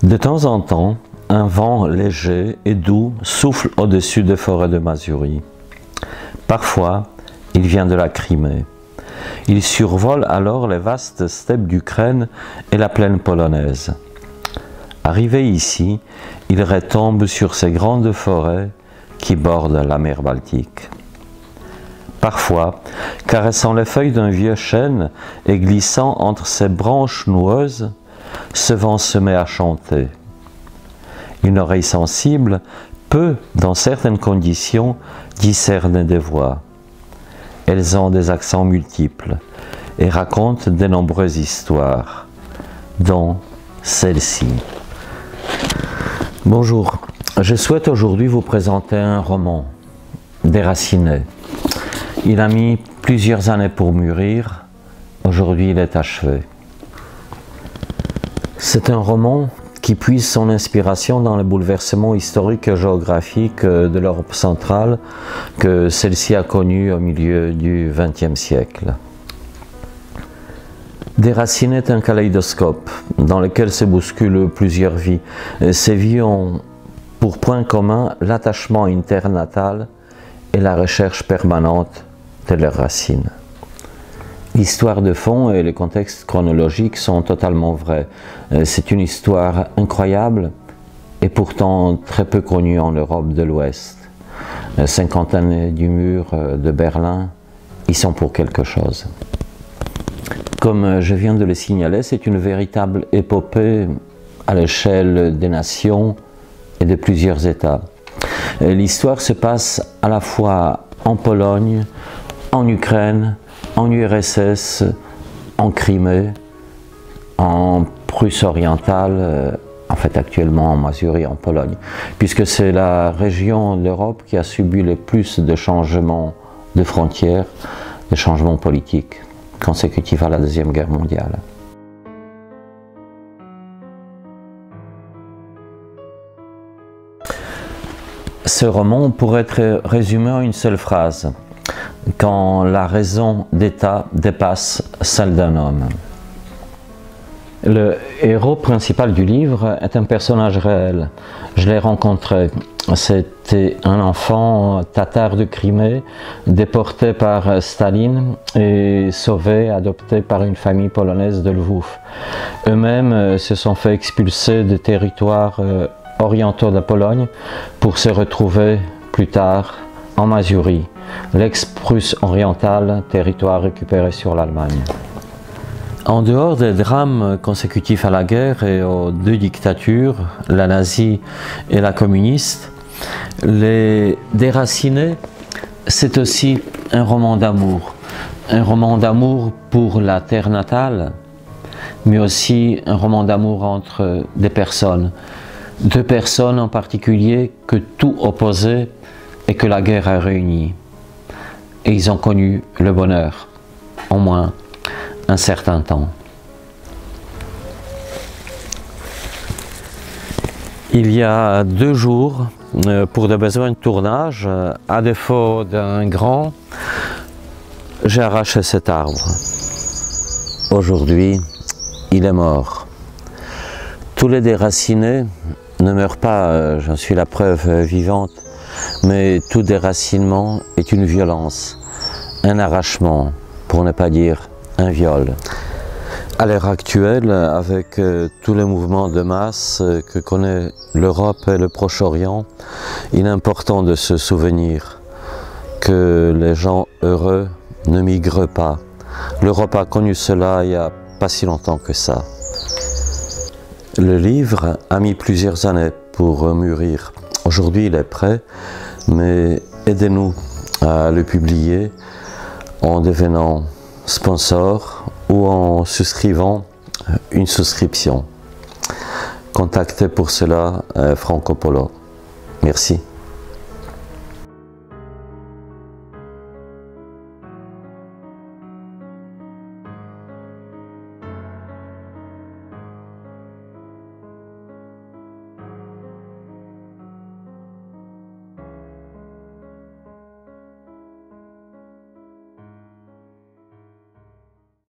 De temps en temps, un vent léger et doux souffle au-dessus des forêts de Mazurie. Parfois, il vient de la Crimée. Il survole alors les vastes steppes d'Ukraine et la plaine polonaise. Arrivé ici, il retombe sur ces grandes forêts qui bordent la mer Baltique. Parfois, caressant les feuilles d'un vieux chêne et glissant entre ses branches noueuses, ce vent se met à chanter. Une oreille sensible peut, dans certaines conditions, discerner des voix. Elles ont des accents multiples et racontent de nombreuses histoires, dont celle-ci. Bonjour, je souhaite aujourd'hui vous présenter un roman, Déraciné. Il a mis plusieurs années pour mûrir, aujourd'hui il est achevé. C'est un roman qui puise son inspiration dans les bouleversements historiques et géographiques de l'Europe centrale que celle-ci a connu au milieu du XXe siècle. Déraciné est un kaléidoscope dans lequel se bousculent plusieurs vies. Ces vies ont pour point commun l'attachement internatal et la recherche permanente de leurs racines. L'histoire de fond et le contexte chronologique sont totalement vrais. C'est une histoire incroyable et pourtant très peu connue en Europe de l'Ouest. 50 années du mur de Berlin, ils sont pour quelque chose. Comme je viens de le signaler, c'est une véritable épopée à l'échelle des nations et de plusieurs États. L'histoire se passe à la fois en Pologne, en Ukraine, en URSS, en Crimée, en Prusse orientale, en fait actuellement en Mazurie, en Pologne, puisque c'est la région d'Europe qui a subi le plus de changements de frontières, de changements politiques consécutifs à la Deuxième Guerre mondiale. Ce roman pourrait être résumé en une seule phrase: quand la raison d'État dépasse celle d'un homme. Le héros principal du livre est un personnage réel. Je l'ai rencontré. C'était un enfant tatar de Crimée, déporté par Staline et sauvé, adopté par une famille polonaise de Lvov. Eux-mêmes se sont fait expulser des territoires orientaux de la Pologne pour se retrouver plus tard en Mazurie, l'ex-Prusse orientale, territoire récupéré sur l'Allemagne. En dehors des drames consécutifs à la guerre et aux deux dictatures, la nazie et la communiste, Les Déracinés, c'est aussi un roman d'amour. Un roman d'amour pour la terre natale, mais aussi un roman d'amour entre des personnes. Deux personnes en particulier que tout opposait et que la guerre a réuni. Et ils ont connu le bonheur, au moins un certain temps. Il y a 2 jours, pour des besoins de tournage, à défaut d'un grand, j'ai arraché cet arbre. Aujourd'hui, il est mort. Tous les déracinés ne meurent pas, j'en suis la preuve vivante, mais tout déracinement est une violence, un arrachement, pour ne pas dire un viol. À l'heure actuelle, avec tous les mouvements de masse que connaît l'Europe et le Proche-Orient, il est important de se souvenir que les gens heureux ne migrent pas. L'Europe a connu cela il n'y a pas si longtemps que ça. Le livre a mis plusieurs années pour mûrir. Aujourd'hui, il est prêt, mais aidez-nous à le publier en devenant sponsor ou en souscrivant une souscription. Contactez pour cela Franco Polo. Merci.